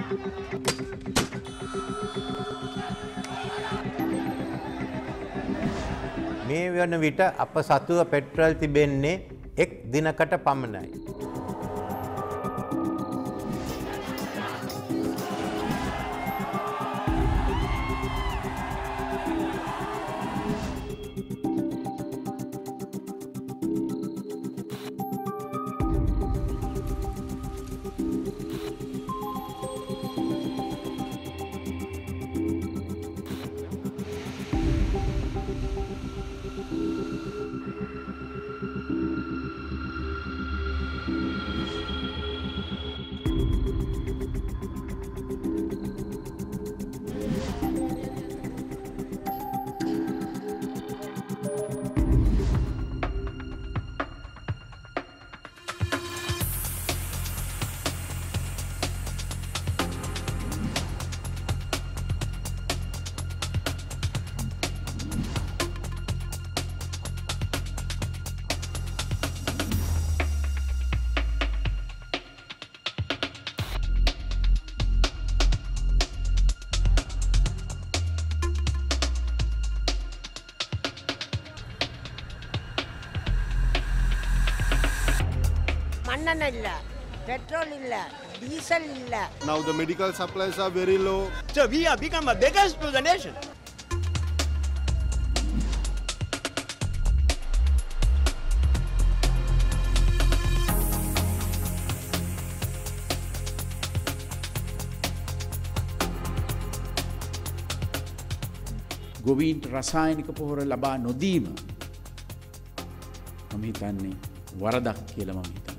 මේ වන විට අප සතුව පෙට්‍රල් තිබෙන්නේ එක් දිනකට පමණයි. Petrol illa, diesel illa. Now the medical supplies are very low. So we have become a beggars to the nation. ගොවීන්ට රසායනික පොහොර ලබා නොදීම මම හිතන්නේ වරදක් කියලා මම හිතනවා.